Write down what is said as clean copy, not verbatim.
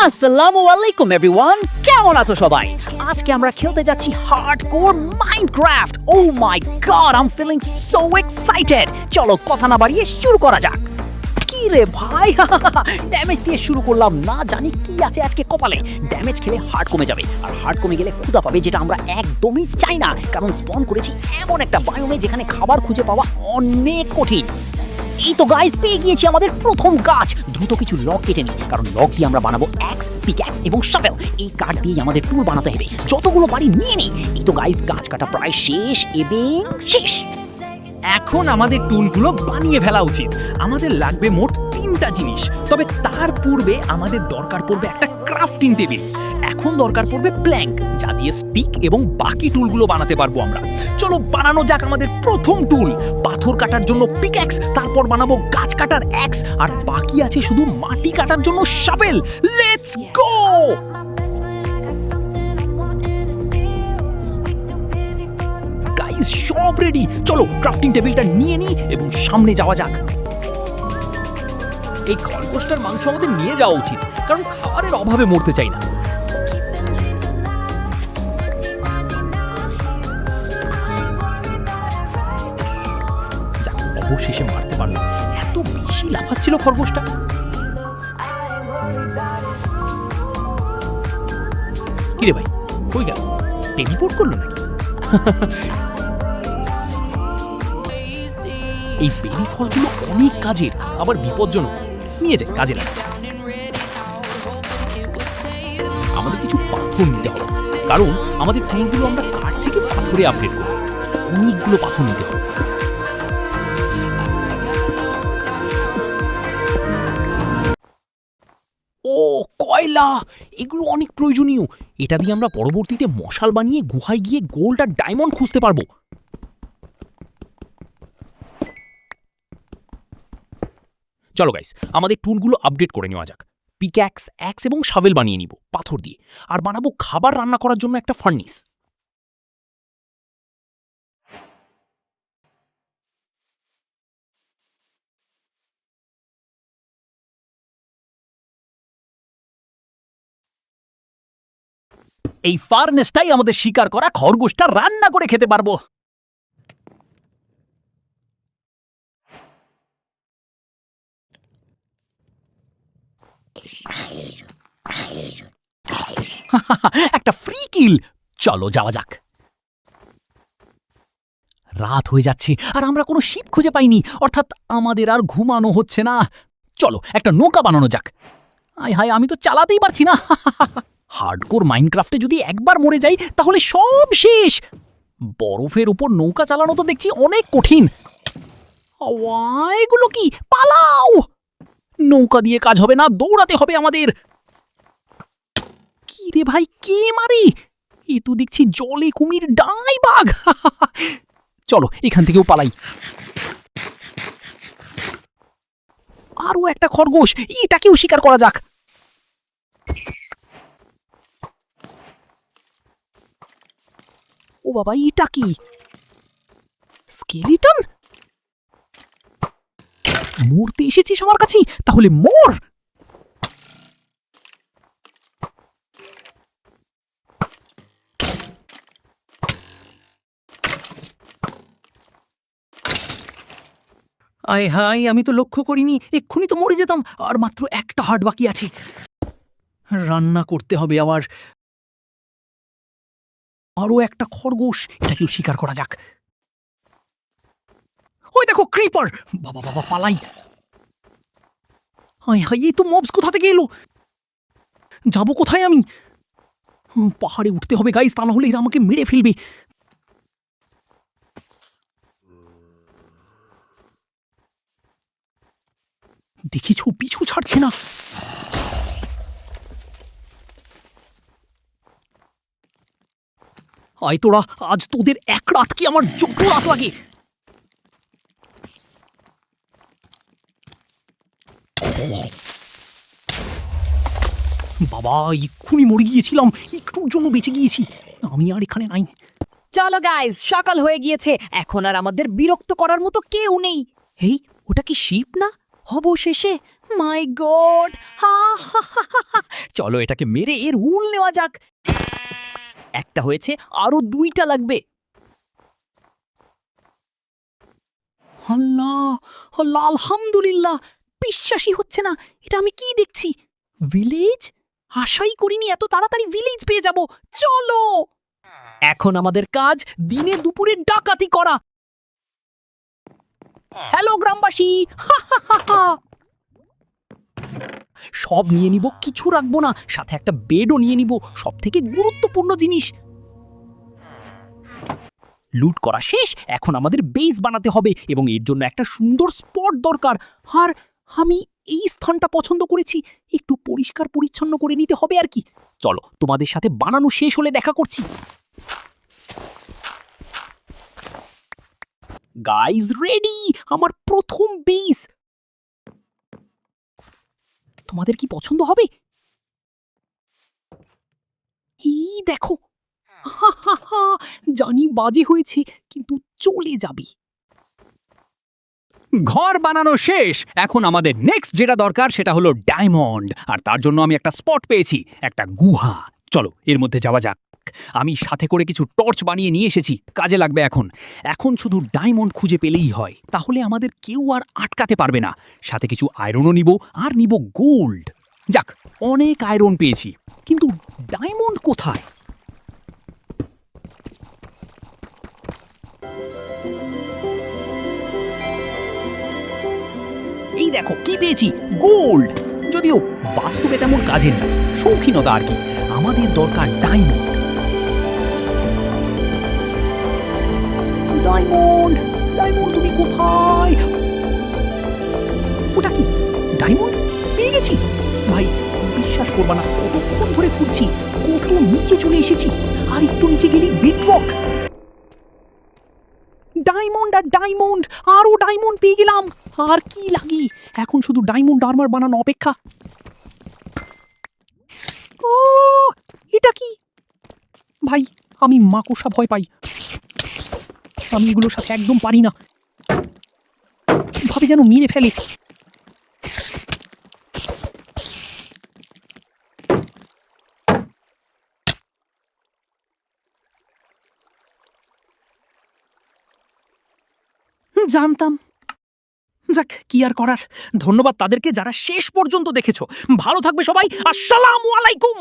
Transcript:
আসসালামু আলাইকুম এভরিওয়ান, কেমন আছো সবাই? আজকে আমরা খেলতে যাচ্ছি hardcore Minecraft. Oh my god, I am feeling so excited. চলো কথা না বাড়িয়ে শুরু করা যাক। কি রে ভাই, ড্যামেজ দিয়ে শুরু করলাম, না জানি কি আছে আজকে কপালে। ড্যামেজ খেলে হার্ট কমে যাবে, আর হার্ট কমে গেলে ক্ষুধা পাবে, যেটা আমরা একদমই চাই না। কারণ স্পন করেছি এমন একটা বায়োমে যেখানে খাবার খুঁজে পাওয়া অনেক কঠিন। এই তো গাইস, পেয়ে গিয়েছি আমাদের প্রথম গাছ। দ্রুত কিছু লক কেটে নিই, কারণ লক দিয়ে আমরা বানাবো অ্যাক্স, পিক্যাক্স এবং শাভেল। এই কাঠ দিয়েই আমাদের টুল বানাতে হবে। যতগুলো পারি নিয়ে নিই। এই তো গাইস, গাছ কাটা প্রায় শেষ এবং শেষ। এখন আমাদের টুলগুলো বানিয়ে ফেলা উচিত। আমাদের লাগবে মোট 3টা জিনিস, তবে তার পূর্বে আমাদের দরকার পড়বে একটা ক্রাফটিং টেবিল। এখন দরকার পড়বে প্ল্যাঙ্ক, যা দিয়ে স্টিক এবং বাকি টুলগুলো বানাতে পারবো আমরা। চলো বানানো যাক আমাদের প্রথম টুল। পাথর কাটার জন্য পিক্যাক্স, তারপর বানাবো গাছ কাটার অ্যাক্স, আর বাকি আছে শুধু মাটি কাটার জন্য শাভেল। Let's go! সব রেডি, চলো ক্রাফটিং টেবিলটা নিয়ে নিই এবং সামনে যাওয়া যাক। এই খরগোশটার মাংস আমাদের নিয়ে যাওয়া উচিত, কারণ খাবারের অভাবে মরতে চাই না। যাক, অবশেষে মারতে পারলো। এত বেশি লাফাচ্ছিল খরগোশটা। কিরে ভাই, কই গেল? টেলিপোর্ট করলো নাকি? এই বেরি ফলগুলো অনেক কাজের, আবার বিপজ্জনক। নিয়ে যায়, কাজে লাগে। আমাদের কিছু পাথর নিতে হবে, কারণ আমাদের ট্যাঙ্কগুলো আমরা কাঠ থেকে পাথরে আপগ্রেড করব। অনেকগুলো পাথর নিতে হবে। ও কয়লা, এগুলো অনেক প্রয়োজনীয়। এটা দিয়ে আমরা পরবর্তীতে মশাল বানিয়ে গুহায় গিয়ে গোল্ড আর ডায়মন্ড খুঁজতে পারবো। চলো গাইস, আমাদের টুলগুলো আপডেট করে নেওয়া যাক। পিক্যাক্স, অ্যাক্স এবং শাভেল বানিয়ে নিব পাথর দিয়ে, আর বানাবো খাবার রান্না করার জন্য একটা ফার্নিস। এই ফার্নেসটাই আমাদের শিকার করা খরগোশটা রান্না করে খেতে পারবো। একটা ফ্রি কিল। চলো যাওয়া যাক। রাত হয়ে যাচ্ছে আর আমরা কোনো শিপ খুঁজে পাইনি, অর্থাৎ আমাদের আর ঘুমানো হচ্ছে না। চলো একটা নৌকা বানানো যাক। আয় হায়, আমি তো চালাতেই পারছি না। হার্ডকোর মাইনক্রাফটে যদি একবার মরে যাই তাহলে সব শেষ। বরফের উপর নৌকা চালানো তো দেখছি অনেক কঠিন। এগুলো কি? পালাও! নৌকা দিয়ে কাজ হবে না, দৌড়াতে হবে আমাদের। কি রে ভাই, কে মারে? এ তো দেখছি জলে কুমির, ডাই বাঘ। চলো এখান থেকেও পালাই। আরো একটা খরগোশ, এটাকেও শিকার করা যাক। ও বাবা, এটা কি? স্কেলিটন? মরতে এসেছিস আমার কাছে? তাহলে মর। আয় হায়, আমি তো লক্ষ্য করিনি, এক্ষুনি তো মরে যেতাম। আর মাত্র একটা হার্ট বাকি আছে। রান্না করতে হবে আবার। আরো একটা খরগোশ, এটাকেও শিকার করা যাক। ওই দেখো ক্রিপার! বাবা বাবা, পালাই। হায় হায়, এই তো মবস কোথা থেকে এলো? যাবো কোথায় আমি? পাহাড়ে উঠতে হবে গাইস, তা না হলে এরা আমাকে মেরে ফেলবে। দেখিছো, পিছু ছাড়ছে না। আয় তোরা, আজ তোদের এক রাত কি আমার যত রাত লাগে। বাবা, এক্ষুনি মরে গিয়েছিলাম, একটুর জন্য বেঁচে গিয়েছি। আমি আর এখানে নাই। চলো গাইস, সকাল হয়ে গিয়েছে। এখন আর আমাদের বিরক্ত করার মতো কেউ নেই। এই, ওটা কি শিপ না? অবশেষে মাই গড, হা হা হা হা হা। চলো এটাকে মেরে এর উল নেওয়া যাক। একটা হয়েছে, আরো 2টা লাগবে। আল্লাহ আল্লাহ, আলহামদুলিল্লাহ, বিশ্বাসই হচ্ছে না, এটা আমি কি দেখছি? ভিলেজ? আশাই করিনি এত তাড়াতাড়ি ভিলেজ পেয়ে যাব। চলো, এখন আমাদের কাজ দিনে দুপুরে ডাকাতি করা। হ্যালো গ্রামবাসী, হা হা হা হা। সব নিয়ে নিব, কিছু রাখবো না, সাথে একটা বেডও নিয়ে নিব, সব থেকে গুরুত্বপূর্ণ জিনিস। লুট করা শেষ, এখন আমাদের বেস বানাতে হবে এবং এর জন্য একটা সুন্দর স্পট দরকার। আর আমি এই স্থানটা পছন্দ করেছি, একটু পরিষ্কার পরিচ্ছন্ন করে নিতে হবে আর কি। চলো, তোমাদের সাথে বানানো শেষ হলে দেখা করছি। গাইজ রেডি, আমার প্রথম বেস। তোমাদের কি পছন্দ হবে? এই দেখো, হা হা হা, জানি বাজে হয়েছে, কিন্তু চলে যাবে। ঘর বানানো শেষ, এখন আমাদের নেক্সট যেটা দরকার সেটা হলো ডায়মন্ড। আর তার জন্য আমি একটা স্পট পেয়েছি, একটা গুহা। চলো এর মধ্যে যাওয়া যাক। আমি সাথে করে কিছু টর্চ বানিয়ে নিয়ে এসেছি, কাজে লাগবে এখন। এখন শুধু ডায়মন্ড খুঁজে পেলেই হয়, তাহলে আমাদের কেউ আর আটকাতে পারবে না। সাথে কিছু আয়রনও নিব, আর নিব গোল্ড। যাক, অনেক আয়রন পেয়েছি, কিন্তু ডায়মন্ড কোথায়? এই দেখো কি পেয়েছি, গোল্ড। যদিও বাস্তবে তেমন কাজের না, শৌখিনতা আর কি। আমাদের দরকার ডায়মন্ড। ডায়মন্ড, ডায়মন্ড তুমি কোথায়? ওটা কি ডায়মন্ড? পেয়ে গেছি ভাই, বিশ্বাস করবা না, কতক্ষণ ধরে খুঁজছি, কত নিচে চলে এসেছি, আর একটু নিচে গেলি বেডরক। ডায়মন্ড আর ডায়মন্ড, আরো ডায়মন্ড পেয়ে গেলাম। আর কি লাগি, এখন শুধু ডায়মন্ড আর্মার বানানো অপেক্ষা। ও, এটা কি ভাই? আমি মাকড়সা ভয় পাই, আমি এগুলোর সাথে একদম পারি না, ভাবে যেন মেরে ফেলে। জানতাম। যাক, কি আর করার। ধন্যবাদ তাদেরকে যারা শেষ পর্যন্ত দেখেছো। ভালো থাকবে সবাই, আসসালামু আলাইকুম।